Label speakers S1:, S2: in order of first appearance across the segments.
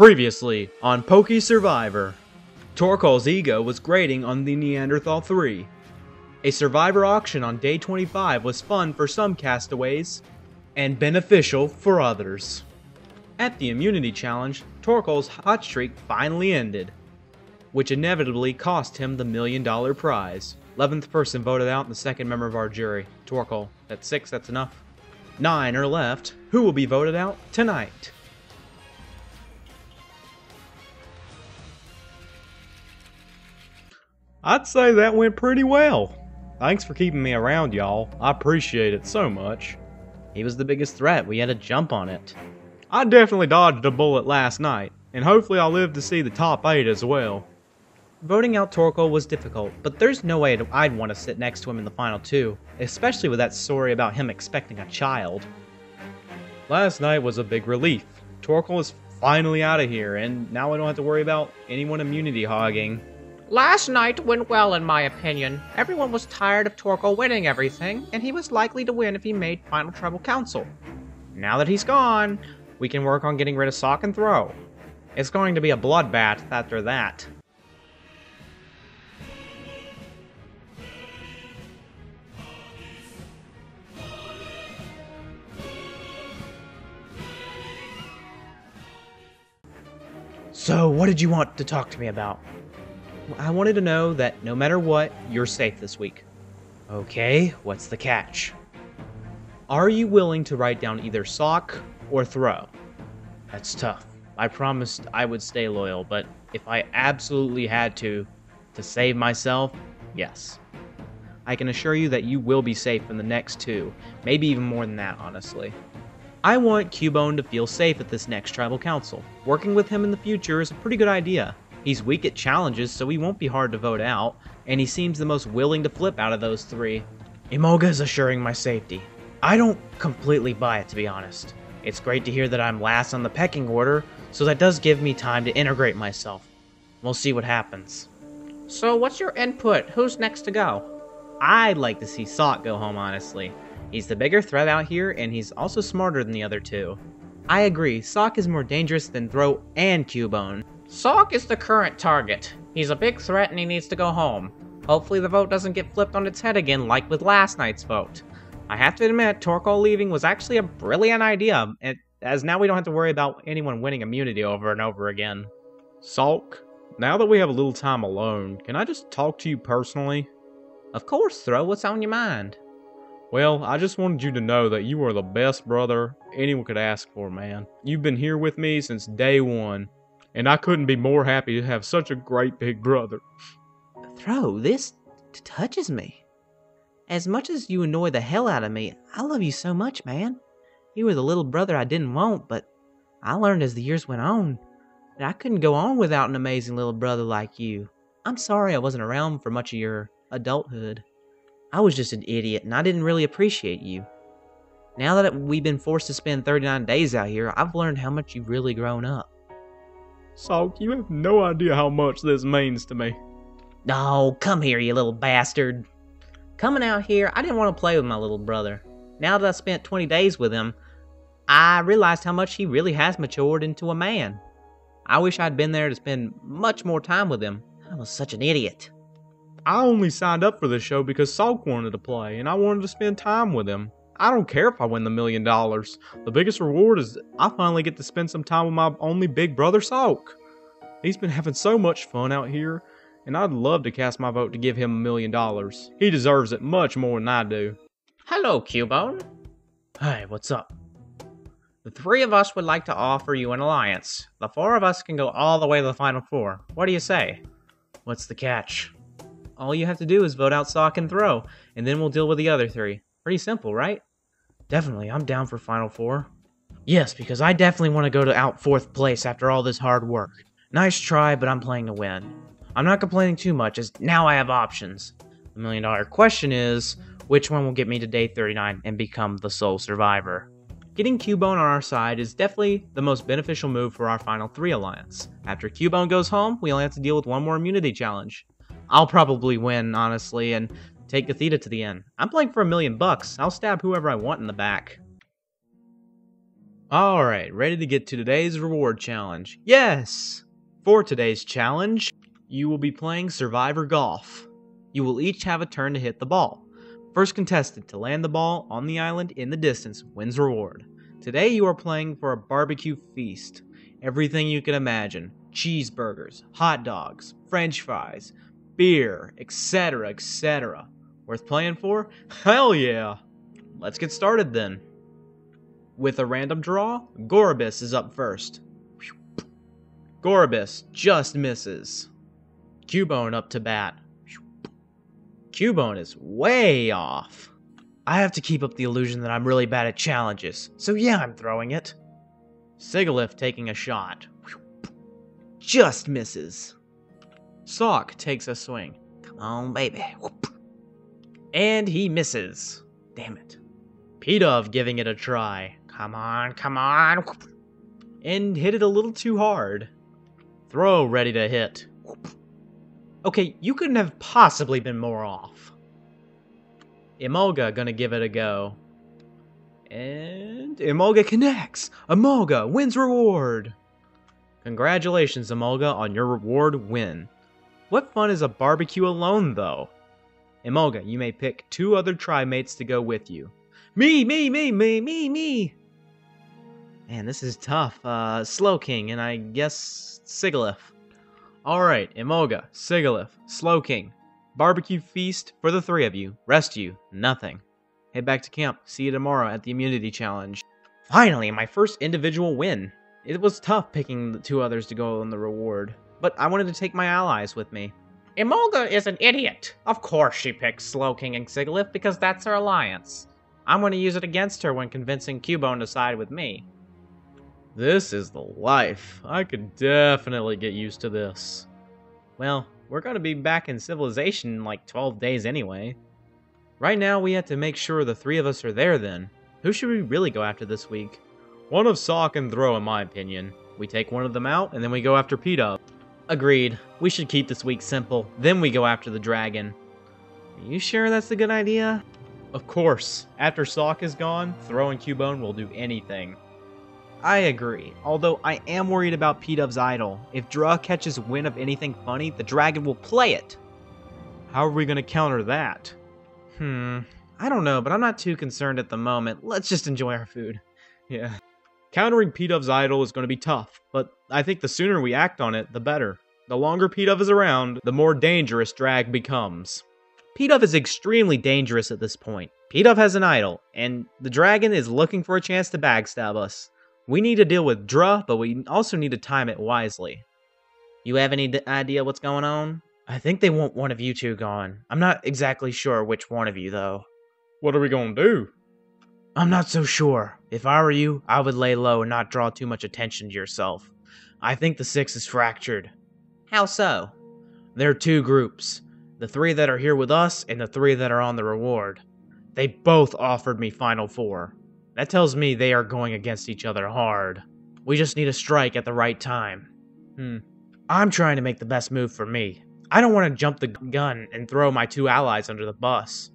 S1: Previously on Poke Survivor, Torkoal's ego was grating on the Neanderthal 3. A survivor auction on day 25 was fun for some castaways, and beneficial for others. At the immunity challenge, Torkoal's hot streak finally ended, which inevitably cost him the $1 million prize. 11th person voted out and the second member of our jury, Torkoal. That's 6, that's enough. 9 are left. Who will be voted out tonight? I'd say that went pretty well. Thanks for keeping me around, y'all. I appreciate it so much. He was the biggest threat. We had to jump on it. I definitely dodged a bullet last night, and hopefully I'll live to see the top 8 as well. Voting out Torkoal was difficult, but there's no way I'd want to sit next to him in the final 2, especially with that story about him expecting a child. Last night was a big relief. Torkoal is finally out of here, and now I don't have to worry about anyone immunity hogging.
S2: Last night went well in my opinion. Everyone was tired of Torkoal winning everything, and he was likely to win if he made Final Tribal Council. Now that he's gone, we can work on getting rid of Sock and Throw. It's going to be a bloodbath after that. So, what did you want to talk to me about? I wanted to know that no matter what, you're safe this week. Okay, what's the catch? Are you willing to write down either Sock or Throw? That's tough. I promised I would stay loyal, but if I absolutely had to save myself, yes. I can assure you that you will be safe in the next 2, maybe even more than that, honestly. I want Cubone to feel safe at this next tribal council. Working with him in the future is a pretty good idea. He's weak at challenges, so he won't be hard to vote out, and he seems the most willing to flip out of those 3. EMOLGA is assuring my safety. I don't completely buy it, to be honest. It's great to hear that I'm last on the pecking order, so that does give me time to integrate myself. We'll see what happens. So what's your input? Who's next to go? I'd like to see Sock go home, honestly. He's the bigger threat out here, and he's also smarter than the other 2. I agree, Sock is more dangerous than Throw and Cubone. Sock is the current target. He's a big threat and he needs to go home. Hopefully the vote doesn't get flipped on its head again like with last night's vote. I have to admit, Torkoal leaving was actually a brilliant idea, as now we don't have to worry about anyone winning immunity over and over again.
S1: Sock, now that we have a little time alone, can I just talk to you personally?
S2: Of course, Throw. What's on your mind?
S1: Well, I just wanted you to know that you are the best brother anyone could ask for, man. You've been here with me since day 1. And I couldn't be more happy to have such a great big brother.
S2: Throw, this touches me. As much as you annoy the hell out of me, I love you so much, man. You were the little brother I didn't want, but I learned as the years went on that I couldn't go on without an amazing little brother like you. I'm sorry I wasn't around for much of your adulthood. I was just an idiot, and I didn't really appreciate you. Now that we've been forced to spend 39 days out here, I've learned how much you've really grown up.
S1: Sock, you have no idea how much this means to me.
S2: Oh, come here, you little bastard. Coming out here, I didn't want to play with my little brother. Now that I spent 20 days with him, I realized how much he really has matured into a man. I wish I'd been there to spend much more time with him. I was such an idiot.
S1: I only signed up for this show because Sock wanted to play, and I wanted to spend time with him. I don't care if I win the $1 million. The biggest reward is I finally get to spend some time with my only big brother, Sock. He's been having so much fun out here, and I'd love to cast my vote to give him $1 million. He deserves it much more than I do.
S2: Hello, Cubone.
S1: Hey, what's up?
S2: The 3 of us would like to offer you an alliance. The 4 of us can go all the way to the final 4. What do you say?
S1: What's the catch?
S2: All you have to do is vote out Sock and Throw, and then we'll deal with the other 3. Pretty simple, right?
S1: Definitely, I'm down for Final 4.
S2: Yes, because I definitely want to go to out 4th place after all this hard work. Nice try, but I'm playing to win. I'm not complaining too much, as now I have options. The $1 million question is, which one will get me to day 39 and become the sole survivor? Getting Cubone on our side is definitely the most beneficial move for our final 3 alliance. After Cubone goes home, we only have to deal with 1 more immunity challenge. I'll probably win, honestly, and take Gothita to the end. I'm playing for $1 million. I'll stab whoever I want in the back.
S1: Alright, ready to get to today's reward challenge. Yes! For today's challenge, you will be playing Survivor Golf. You will each have a turn to hit the ball. First contestant to land the ball on the island in the distance wins reward. Today you are playing for a barbecue feast. Everything you can imagine. Cheeseburgers, hot dogs, french fries, beer, etc, etc. Worth playing for? Hell yeah! Let's get started then. With a random draw, GOREBYSS is up first. GOREBYSS just misses. Cubone up to bat. Cubone is way off. I have to keep up the illusion that I'm really bad at challenges, so yeah, I'm throwing it. Sigalith taking a shot. Just misses. Sock takes a swing. Come on, baby. And he misses. Damn it. PIDOVE giving it a try. Come on, come on. And hit it a little too hard. Throw ready to hit. Okay, you couldn't have possibly been more off. EMOLGA gonna give it a go. And EMOLGA connects. EMOLGA wins reward. Congratulations, EMOLGA, on your reward win. What fun is a barbecue alone, though? EMOLGA, you may pick 2 other tri-mates to go with you. Me! Man, this is tough. Slowking, and I guess Sigalith. Alright, EMOLGA, Sigalith, Slowking. Barbecue feast for the 3 of you. Rest you, nothing. Head back to camp. See you tomorrow at the immunity challenge. Finally, my first individual win. It was tough picking the 2 others to go on the reward, but I wanted to take my allies with me.
S3: EMOLGA is an idiot. Of course she picks Slowking and Sigalith because that's her alliance. I'm going to use it against her when convincing Cubone to side with me.
S1: This is the life. I could definitely get used to this. Well, we're going to be back in civilization in like 12 days anyway. Right now, we have to make sure the 3 of us are there then. Who should we really go after this week? One of Sock and Throw, in my opinion. We take one of them out, and then we go after PIDOVE. Agreed. We should keep this week simple. Then we go after the dragon. Are you sure that's a good idea? Of course. After Sock is gone, Throw and Cubone will do anything. I agree, although I am worried about PIDOVE's idol. If Draw catches wind of anything funny, the dragon will play it. How are we going to counter that? I don't know, but I'm not too concerned at the moment. Let's just enjoy our food. Yeah. Countering PIDOVE's idol is going to be tough, but I think the sooner we act on it, the better. The longer PIDOVE is around, the more dangerous Drag becomes. PIDOVE is extremely dangerous at this point. PIDOVE has an idol, and the dragon is looking for a chance to backstab us. We need to deal with Druh, but we also need to time it wisely. You have any idea what's going on? I think they want one of you 2 gone. I'm not exactly sure which one of you, though. What are we gonna do? I'm not so sure. If I were you, I would lay low and not draw too much attention to yourself. I think the 6 is fractured.
S3: How so?
S1: There are 2 groups. The 3 that are here with us, and the 3 that are on the reward. They both offered me Final 4. That tells me they are going against each other hard. We just need a strike at the right time. I'm trying to make the best move for me. I don't want to jump the gun and throw my 2 allies under the bus.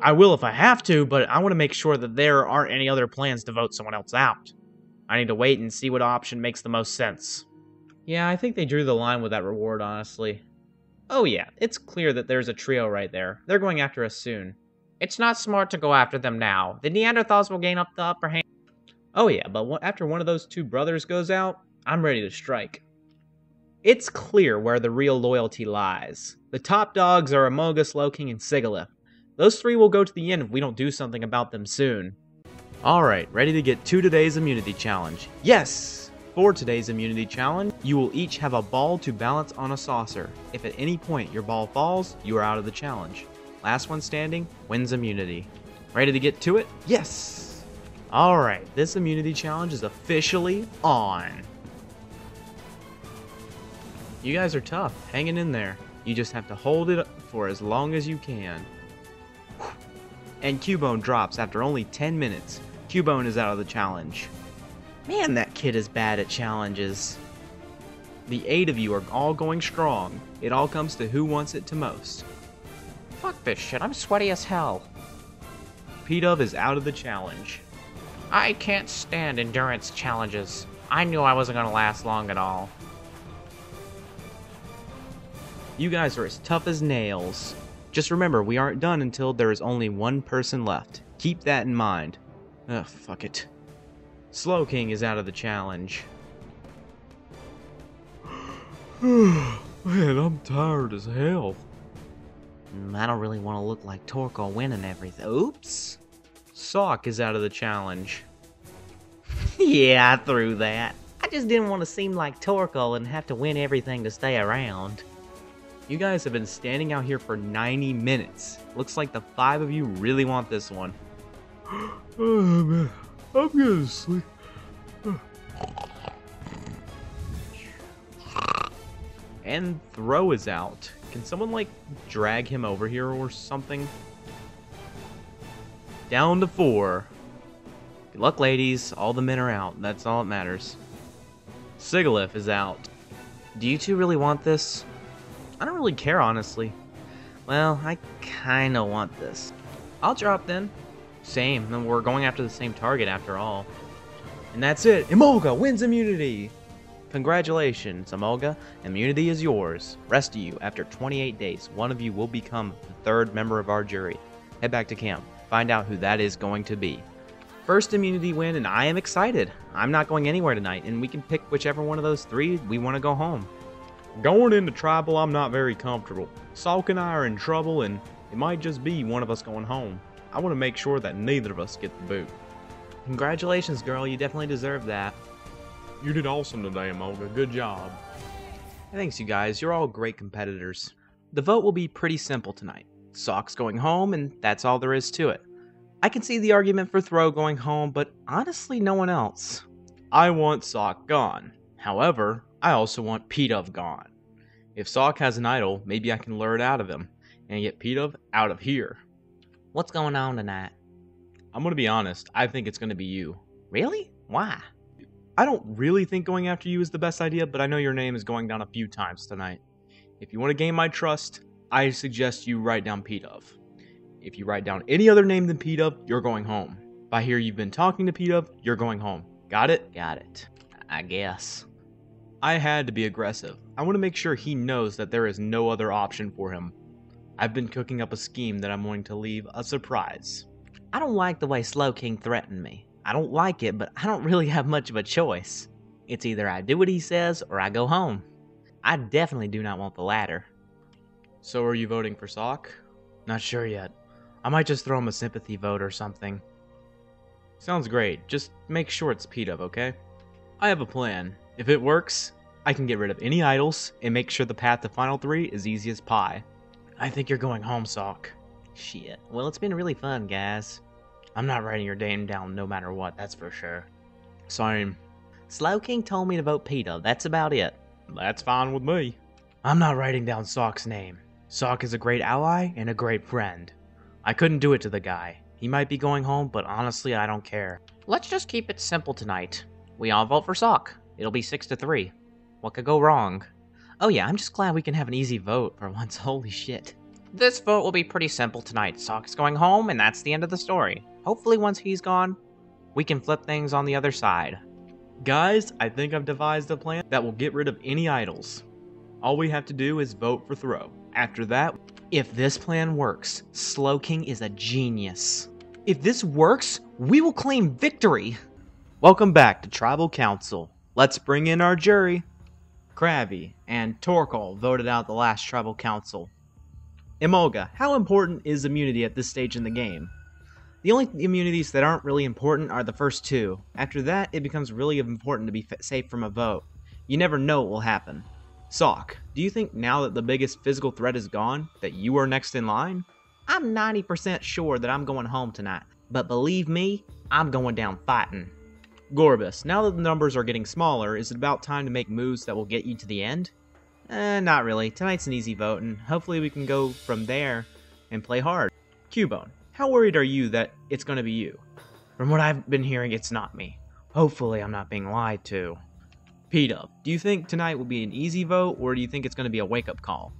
S1: I will if I have to, but I want to make sure that there aren't any other plans to vote someone else out. I need to wait and see what option makes the most sense. Yeah, I think they drew the line with that reward, honestly. Oh yeah, it's clear that there's a trio right there. They're going after us soon.
S3: It's not smart to go after them now. The Neanderthals will gain up the upper hand.
S1: Oh yeah, but after one of those 2 brothers goes out, I'm ready to strike. It's clear where the real loyalty lies. The top dogs are EMOLGA, Slowking, and Sigalith. Those 3 will go to the end if we don't do something about them soon. Alright, ready to get to today's immunity challenge. Yes! For today's immunity challenge, you will each have a ball to balance on a saucer. If at any point your ball falls, you are out of the challenge. Last one standing wins immunity. Ready to get to it? Yes! Alright, this immunity challenge is officially on. You guys are tough, hanging in there. You just have to hold it for as long as you can. And Cubone drops after only 10 minutes. Cubone is out of the challenge. Man, that kid is bad at challenges. The 8 of you are all going strong. It all comes to who wants it to most.
S3: Fuck this shit, I'm sweaty as hell.
S1: PIDOVE is out of the challenge.
S3: I can't stand endurance challenges. I knew I wasn't gonna last long at all.
S2: You guys are as tough as nails. Just remember, we aren't done until there is only one person left. Keep that in mind. Ugh, fuck it. Slow King is out of the challenge.
S1: Man, I'm tired as hell.
S2: I don't really want to look like Torkoal winning everything. Oops. Sock is out of the challenge. Yeah, I threw that. I just didn't want to seem like Torkoal and have to win everything to stay around. You guys have been standing out here for 90 minutes. Looks like the 5 of you really want this one.
S1: Oh man, I'm gonna sleep.
S2: And Throw is out. Can someone, like, drag him over here or something? Down to 4. Good luck, ladies. All the men are out. That's all that matters. Sigalith is out. Do you two really want this? I don't really care, honestly. Well, I kinda want this. I'll drop then. Same. Then we're going after the same target after all. And that's it. EMOLGA wins immunity! Congratulations, EMOLGA. Immunity is yours. Rest of you, after 28 days, one of you will become the 3rd member of our jury. Head back to camp. Find out who that is going to be. First immunity win, and I am excited. I'm not going anywhere tonight, and we can pick whichever one of those 3 we want to go home.
S1: Going into tribal, I'm not very comfortable. Salk and I are in trouble, and it might just be one of us going home. I want to make sure that neither of us get the boot.
S2: Congratulations, girl. You definitely deserve that.
S1: You did awesome today, EMOLGA. Good job.
S2: Thanks, you guys. You're all great competitors. The vote will be pretty simple tonight. Sock's going home, and that's all there is to it. I can see the argument for Throw going home, but honestly, no one else. I want Sock gone. However, I also want PIDOVE gone. If Sock has an idol, maybe I can lure it out of him, and get PIDOVE out of here. What's going on tonight? I'm gonna be honest, I think it's gonna be you. Really? Why? I don't really think going after you is the best idea, but I know your name is going down a few times tonight. If you want to gain my trust, I suggest you write down PIDOVE. If you write down any other name than PIDOVE, you're going home. If I hear you've been talking to PIDOVE, you're going home. Got it? Got it. I guess. I had to be aggressive. I want to make sure he knows that there is no other option for him. I've been cooking up a scheme that I'm going to leave a surprise. I don't like the way Slow King threatened me. I don't like it, but I don't really have much of a choice. It's either I do what he says or I go home. I definitely do not want the latter. So are you voting for Sock? Not sure yet. I might just throw him a sympathy vote or something. Sounds great. Just make sure it's PIDOVE, okay? I have a plan. If it works, I can get rid of any idols and make sure the path to Final 3 is easy as pie. I think you're going home, Sock. Shit. Well, it's been really fun, guys. I'm not writing your name down no matter what, that's for sure. Same. Slow King told me to vote PIDOVE, that's about it.
S1: That's fine with me.
S2: I'm not writing down Sock's name. Sock is a great ally and a great friend. I couldn't do it to the guy. He might be going home, but honestly, I don't care. Let's just keep it simple tonight. We all vote for Sock. It'll be 6-3. What could go wrong? Oh yeah, I'm just glad we can have an easy vote for once. Holy shit. This vote will be pretty simple tonight. Sock's going home, and that's the end of the story. Hopefully once he's gone, we can flip things on the other side. Guys, I think I've devised a plan that will get rid of any idols. All we have to do is vote for Throw. After that, if this plan works, Slow King is a genius. If this works, we will claim victory. Welcome back to Tribal Council. Let's bring in our jury. Krabby and Torkoal voted out the last Tribal Council. EMOLGA, how important is immunity at this stage in the game? The only immunities that aren't really important are the first 2. After that, it becomes really important to be safe from a vote. You never know what will happen. Sock, do you think now that the biggest physical threat is gone, that you are next in line? I'm 90% sure that I'm going home tonight, but believe me, I'm going down fighting. GOREBYSS, now that the numbers are getting smaller, is it about time to make moves that will get you to the end? Not really. Tonight's an easy vote, and hopefully we can go from there and play hard. Cubone, how worried are you that it's going to be you? From what I've been hearing, it's not me. Hopefully I'm not being lied to. PIDOVE, do you think tonight will be an easy vote, or do you think it's going to be a wake-up call?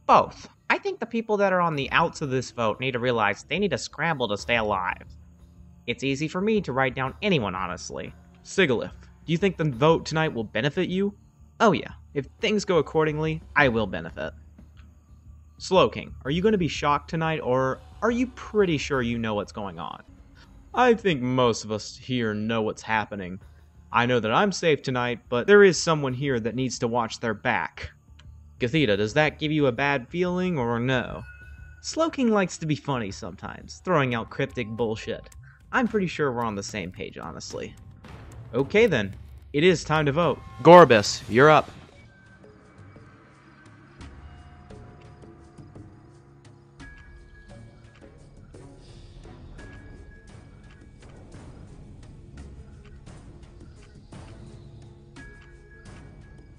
S2: Both. I think the people that are on the outs of this vote need to realize they need to scramble to stay alive.
S3: It's easy for me to write down anyone, honestly.
S1: Sigalith, do you think the vote tonight will benefit you?
S2: Oh yeah, if things go accordingly, I will benefit.
S1: Slowking, are you going to be shocked tonight, or are you pretty sure you know what's going on? I think most of us here know what's happening. I know that I'm safe tonight, but there is someone here that needs to watch their back. Gathita, does that give you a bad feeling, or no?
S2: Slowking likes to be funny sometimes, throwing out cryptic bullshit. I'm pretty sure we're on the same page, honestly.
S1: Okay then, it is time to vote. GOREBYSS, you're up.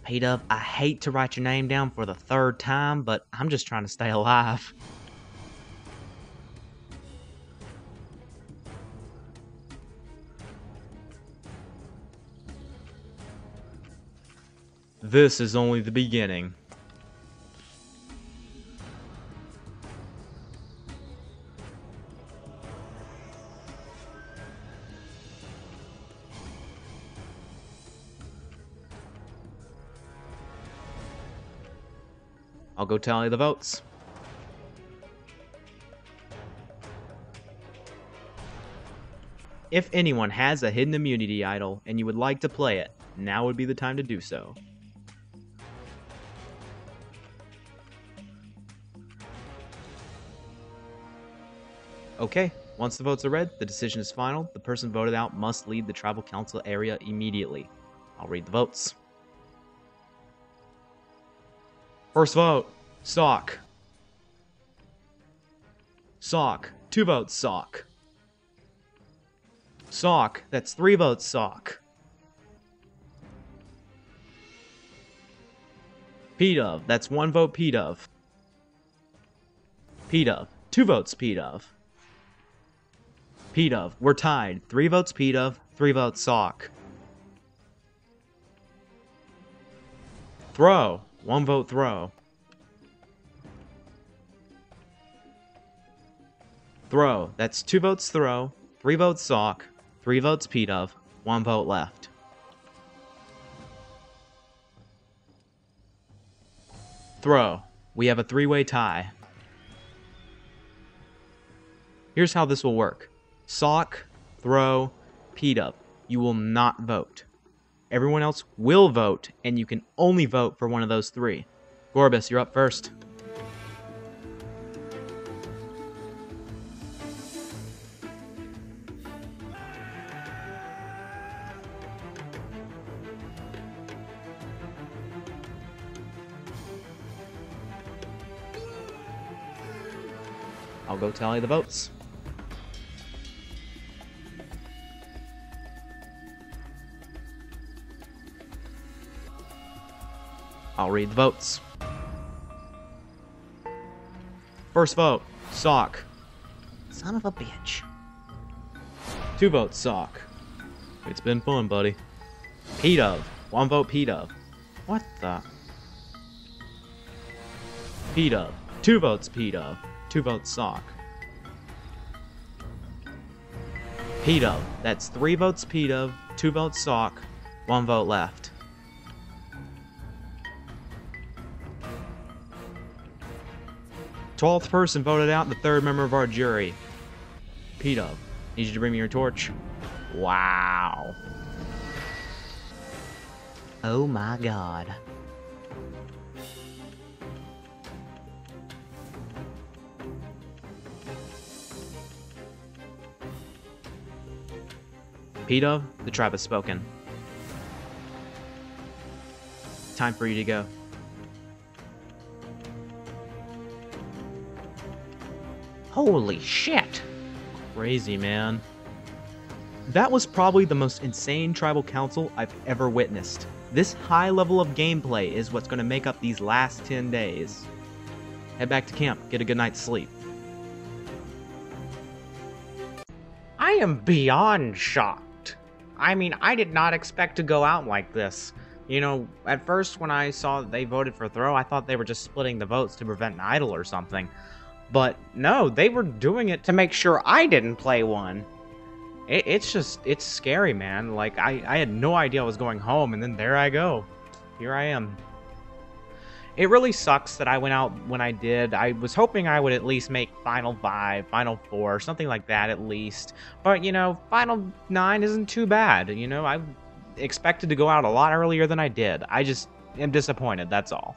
S2: PIDOVE, I hate to write your name down for the 3rd time, but I'm just trying to stay alive.
S1: This is only the beginning. I'll go tally the votes. If anyone has a hidden immunity idol and you would like to play it, now would be the time to do so. Okay, once the votes are read, the decision is final. The person voted out must leave the tribal council area immediately. I'll read the votes. First vote, Sock. Sock, 2 votes, Sock. Sock, that's 3 votes, Sock. PIDOVE, that's 1 vote, PIDOVE. PIDOVE, 2 votes, PIDOVE. PIDOVE, we're tied. 3 votes, PIDOVE, 3 votes, Sock. Throw, 1 vote, Throw. Throw, that's 2 votes, Throw, 3 votes, Sock, 3 votes, PIDOVE, 1 vote left. Throw, we have a 3-way tie. Here's how this will work. Sock, Throw, PIDOVE, you will not vote. Everyone else will vote, and you can only vote for one of those 3. GOREBYSS, you're up first. I'll go tally the votes. I'll read the votes. First vote, Sock.
S2: Son of a bitch.
S1: 2 votes, Sock. It's been fun, buddy. PIDOVE, 1 vote, PIDOVE. What the? PIDOVE, 2 votes, PIDOVE. 2 votes, Sock. PIDOVE, that's 3 votes, PIDOVE. 2 votes, Sock. 1 vote left. Twelfth person voted out, the 3rd member of our jury. PIDOVE, need you to bring me your torch. Wow.
S2: Oh my god.
S1: PIDOVE, the tribe has spoken. Time for you to go.
S3: Holy shit!
S1: Crazy, man. That was probably the most insane tribal council I've ever witnessed. This high level of gameplay is what's going to make up these last 10 days. Head back to camp, get a good night's sleep.
S3: I am beyond shocked. I mean, I did not expect to go out like this. You know, at first when I saw that they voted for Throw, I thought they were just splitting the votes to prevent an idol or something. But no, they were doing it to make sure I didn't play one. It's scary, man. Like, I had no idea I was going home, and then there I go. Here I am. It really sucks that I went out when I did. I was hoping I would at least make Final 5, Final 4, something like that at least. But, you know, Final 9 isn't too bad. You know, I expected to go out a lot earlier than I did. I just am disappointed, that's all.